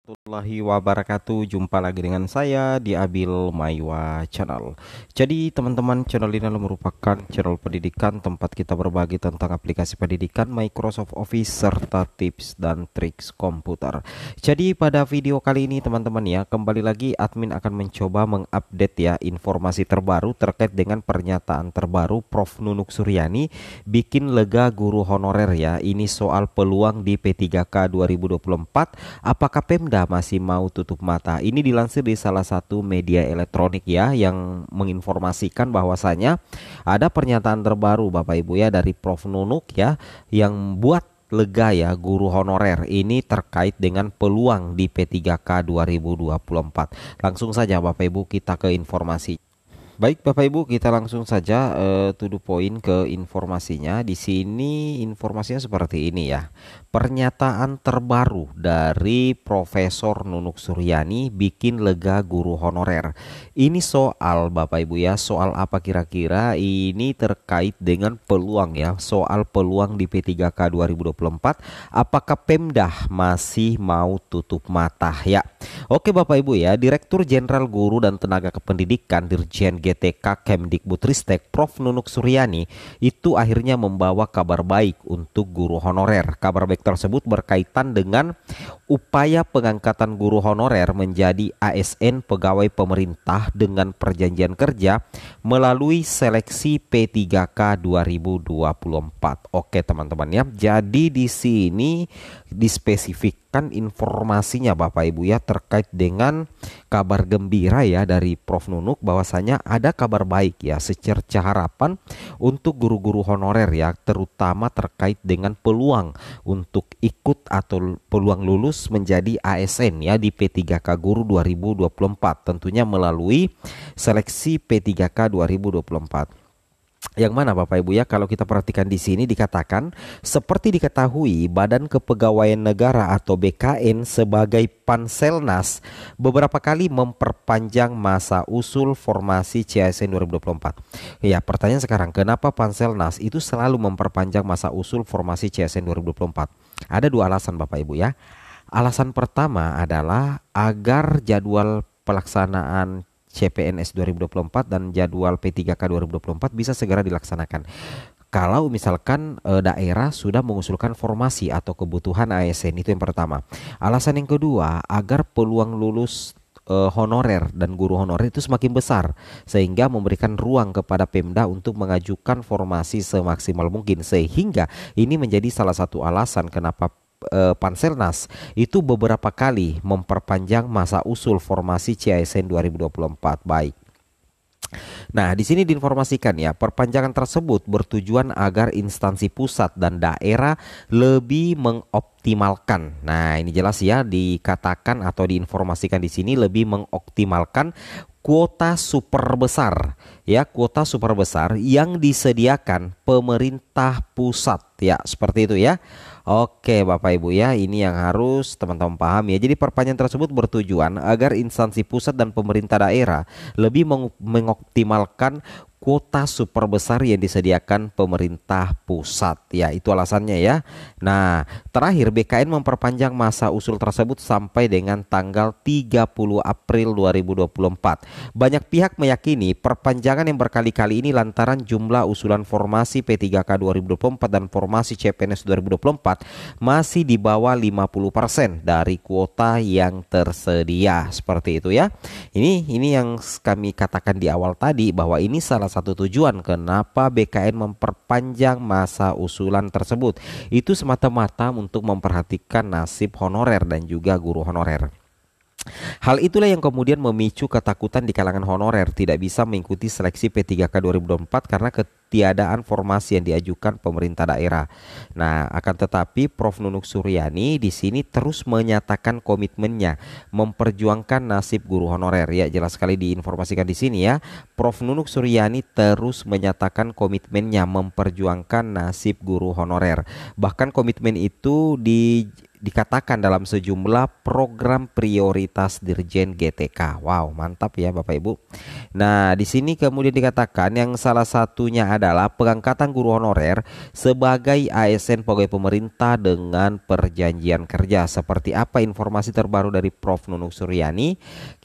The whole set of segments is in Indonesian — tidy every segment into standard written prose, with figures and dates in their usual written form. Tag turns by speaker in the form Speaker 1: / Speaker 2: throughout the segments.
Speaker 1: Warahmatullahi wabarakatuh. Jumpa lagi dengan saya di Abil Maiwa Channel. Jadi teman-teman, channel ini adalah merupakan channel pendidikan tempat kita berbagi tentang aplikasi pendidikan Microsoft Office serta tips dan triks komputer. Jadi pada video kali ini teman-teman ya, kembali lagi admin akan mencoba mengupdate ya informasi terbaru terkait dengan pernyataan terbaru Prof Nunuk Suryani bikin lega guru honorer ya. Ini soal peluang di P3K 2024. Apakah Pemda masih mau tutup mata? Ini dilansir di salah satu media elektronik ya, yang menginformasikan bahwasanya ada pernyataan terbaru Bapak Ibu ya dari Prof Nunuk ya, yang buat lega ya guru honorer ini terkait dengan peluang di P3K 2024. Langsung saja Bapak Ibu kita ke informasi. Baik Bapak Ibu, kita langsung saja to the point ke informasinya. Di sini informasinya seperti ini ya. Pernyataan terbaru dari Profesor Nunuk Suryani bikin lega guru honorer. Ini soal Bapak Ibu ya, soal apa kira-kira? Ini terkait dengan peluang ya, soal peluang di P3K 2024. Apakah Pemda masih mau tutup mata ya? Oke Bapak Ibu ya, Direktur Jenderal Guru dan Tenaga Kependidikan Dirjen GTK Kemdikbudristek Prof Nunuk Suryani itu akhirnya membawa kabar baik untuk guru honorer. Kabar baik tersebut berkaitan dengan upaya pengangkatan guru honorer menjadi ASN pegawai pemerintah dengan perjanjian kerja melalui seleksi P3K 2024. Oke teman-teman ya. Jadi di sini dispesifikkan informasinya Bapak Ibu ya terkait dengan kabar gembira ya dari Prof Nunuk bahwasanya ada kabar baik ya, secerca harapan untuk guru-guru honorer ya, terutama terkait dengan peluang untuk ikut atau peluang lulus menjadi ASN ya di P3K Guru 2024, tentunya melalui seleksi P3K 2024. Yang mana Bapak Ibu ya, kalau kita perhatikan di sini dikatakan seperti diketahui Badan Kepegawaian Negara atau BKN sebagai Panselnas beberapa kali memperpanjang masa usul formasi CASN 2024. Ya, pertanyaan sekarang, kenapa Panselnas itu selalu memperpanjang masa usul formasi CASN 2024? Ada dua alasan Bapak Ibu ya. Alasan pertama adalah agar jadwal pelaksanaan CPNS 2024 dan jadwal P3K 2024 bisa segera dilaksanakan. Kalau misalkan daerah sudah mengusulkan formasi atau kebutuhan ASN, itu yang pertama. Alasan yang kedua, agar peluang lulus honorer dan guru honorer itu semakin besar sehingga memberikan ruang kepada Pemda untuk mengajukan formasi semaksimal mungkin, sehingga ini menjadi salah satu alasan kenapa Panselnas itu beberapa kali memperpanjang masa usul formasi CASN 2024. Baik. Nah, di sini diinformasikan ya, perpanjangan tersebut bertujuan agar instansi pusat dan daerah lebih mengoptimalkan. Nah, ini jelas ya dikatakan atau diinformasikan di sini lebih mengoptimalkan kuota super besar ya, kuota super besar yang disediakan pemerintah pusat ya, seperti itu ya. Oke Bapak Ibu ya, ini yang harus teman-teman paham ya. Jadi perpanjangan tersebut bertujuan agar instansi pusat dan pemerintah daerah lebih mengoptimalkan kuota super besar yang disediakan pemerintah pusat ya, itu alasannya ya. Nah, terakhir BKN memperpanjang masa usul tersebut sampai dengan tanggal 30 April 2024. Banyak pihak meyakini perpanjangan yang berkali-kali ini lantaran jumlah usulan formasi P3K 2024 dan formasi CPNS 2024 masih di bawah 50% dari kuota yang tersedia, seperti itu ya. Ini yang kami katakan di awal tadi, bahwa ini salah satu tujuan kenapa BKN memperpanjang masa usulan tersebut. Itu semata-mata untuk memperhatikan nasib honorer dan juga guru honorer. Hal itulah yang kemudian memicu ketakutan di kalangan honorer tidak bisa mengikuti seleksi P3K 2024 karena ketiadaan formasi yang diajukan pemerintah daerah. Nah, akan tetapi Prof Nunuk Suryani di sini terus menyatakan komitmennya memperjuangkan nasib guru honorer ya, jelas sekali diinformasikan di sini ya. Prof Nunuk Suryani terus menyatakan komitmennya memperjuangkan nasib guru honorer. Bahkan komitmen itu dikatakan dalam sejumlah program prioritas Dirjen GTK. Wow, mantap ya Bapak Ibu. Nah, di sini kemudian dikatakan yang salah satunya adalah pengangkatan guru honorer sebagai ASN pegawai pemerintah dengan perjanjian kerja. Seperti apa informasi terbaru dari Prof. Nunuk Suryani?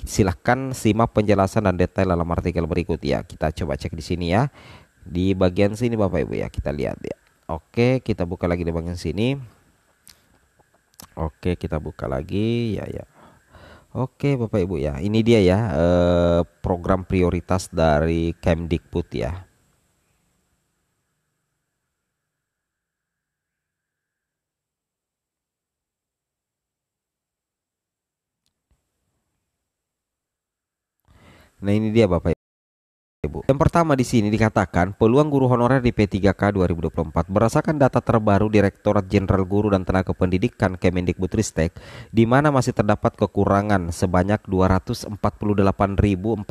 Speaker 1: Silahkan simak penjelasan dan detail dalam artikel berikut ya. Kita coba cek di sini ya. Di bagian sini Bapak Ibu ya, kita lihat ya. Oke, kita buka lagi di bagian sini. Oke, kita buka lagi ya ya. Oke Bapak Ibu ya, ini dia ya program prioritas dari Kemdikbud ya. Nah ini dia Bapak Ibu. Yang pertama di sini dikatakan peluang guru honorer di P3K 2024 berdasarkan data terbaru Direktorat Jenderal Guru dan Tenaga Pendidikan Kemendikbudristek, di mana masih terdapat kekurangan sebanyak 248.497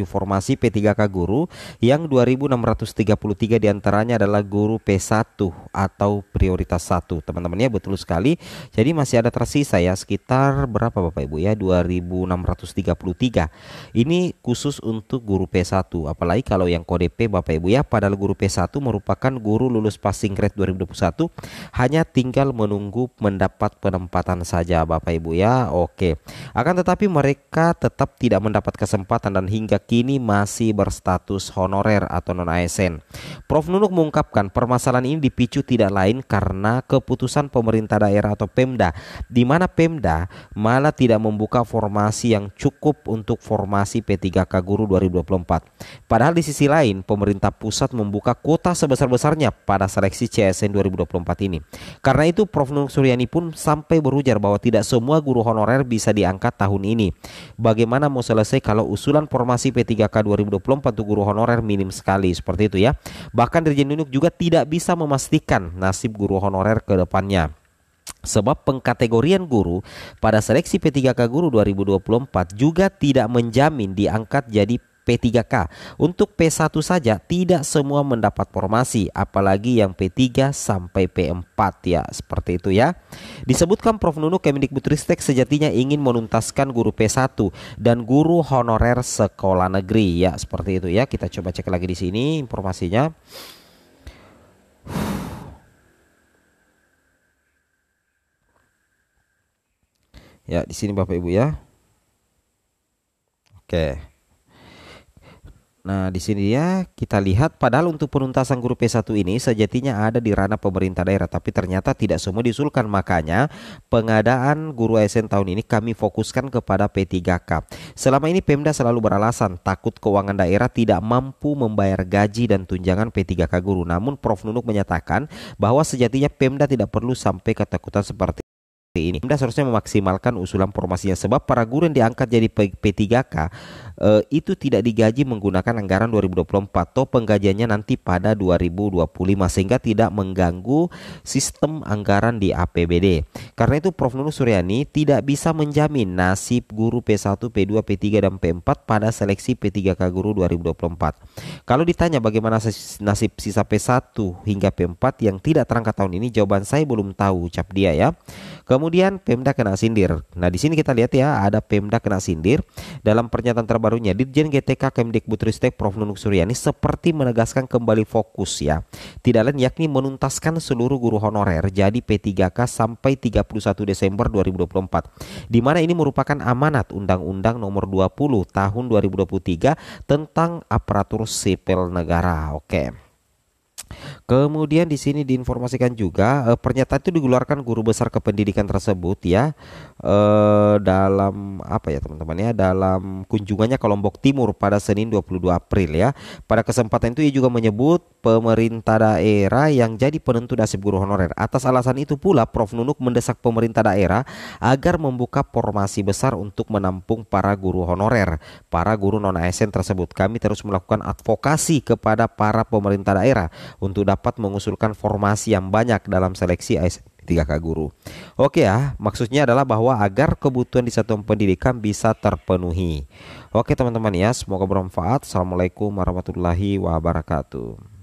Speaker 1: formasi P3K guru, yang 2.633 diantaranya adalah guru P1 atau prioritas 1. Teman-teman ya, betul sekali. Jadi masih ada tersisa ya sekitar berapa Bapak Ibu ya, 2.633. Ini khusus untuk guru P1, apalagi kalau yang kode P Bapak Ibu ya, padahal guru P1 merupakan guru lulus passing grade 2021, hanya tinggal menunggu mendapat penempatan saja Bapak Ibu ya. Oke. Akan tetapi mereka tetap tidak mendapat kesempatan dan hingga kini masih berstatus honorer atau non ASN. Prof Nunuk mengungkapkan permasalahan ini dipicu tidak lain karena keputusan pemerintah daerah atau Pemda, di mana Pemda malah tidak membuka formasi yang cukup untuk formasi P3K guru 2024. Padahal di sisi lain pemerintah pusat membuka kuota sebesar-besarnya pada seleksi CSN 2024 ini. Karena itu Prof Nunuk Suryani pun sampai berujar bahwa tidak semua guru honorer bisa diangkat tahun ini. Bagaimana mau selesai kalau usulan formasi P3K 2024 untuk guru honorer minim sekali, seperti itu ya. Bahkan Dirjen Nunuk juga tidak bisa memastikan nasib guru honorer ke depannya. Sebab pengkategorian guru pada seleksi P3K guru 2024 juga tidak menjamin diangkat jadi P3K. Untuk P1 saja tidak semua mendapat formasi, apalagi yang P3 sampai P4 ya, seperti itu ya. Disebutkan Prof Nunuk Kemendikbudristek sejatinya ingin menuntaskan guru P1 dan guru honorer sekolah negeri ya, seperti itu ya. Kita coba cek lagi di sini informasinya. Ya, di sini Bapak Ibu ya. Oke. Nah, di sini ya kita lihat padahal untuk penuntasan guru P1 ini sejatinya ada di ranah pemerintah daerah, tapi ternyata tidak semua diusulkan. Makanya pengadaan guru ASN tahun ini kami fokuskan kepada P3K. Selama ini Pemda selalu beralasan takut keuangan daerah tidak mampu membayar gaji dan tunjangan P3K guru. Namun Prof Nunuk menyatakan bahwa sejatinya Pemda tidak perlu sampai ketakutan seperti ini. Pemda seharusnya memaksimalkan usulan formasinya, sebab para guru yang diangkat jadi P3K itu tidak digaji menggunakan anggaran 2024 atau penggajiannya nanti pada 2025, sehingga tidak mengganggu sistem anggaran di APBD. Karena itu Prof Nunuk Suryani tidak bisa menjamin nasib guru P1, P2, P3 dan P4 pada seleksi P3K guru 2024. Kalau ditanya bagaimana nasib sisa P1 hingga P4 yang tidak terangkat tahun ini, jawaban saya belum tahu, ucap dia ya. Kemudian Pemda kena sindir. Nah, di sini kita lihat ya, ada Pemda kena sindir. Dalam pernyataan terbarunya, Dirjen GTK Kemdikbudristek Prof Nunuk Suryani seperti menegaskan kembali fokus ya, tidak lain yakni menuntaskan seluruh guru honorer jadi P3K sampai 31 Desember 2024, di mana ini merupakan amanat Undang-Undang Nomor 20 Tahun 2023 tentang aparatur sipil negara. Oke. Kemudian di sini diinformasikan juga pernyataan itu dikeluarkan guru besar kependidikan tersebut ya, dalam apa ya teman-teman ya, dalam kunjungannya ke Lombok Timur pada Senin 22 April ya. Pada kesempatan itu ia juga menyebut pemerintah daerah yang jadi penentu nasib guru honorer. Atas alasan itu pula Prof Nunuk mendesak pemerintah daerah agar membuka formasi besar untuk menampung para guru honorer, para guru non ASN tersebut. Kami terus melakukan advokasi kepada para pemerintah daerah untuk dapat mengusulkan formasi yang banyak dalam seleksi ASN 3K guru. Oke ya, maksudnya adalah bahwa agar kebutuhan di satuan pendidikan bisa terpenuhi. Oke teman-teman ya, semoga bermanfaat. Assalamualaikum warahmatullahi wabarakatuh.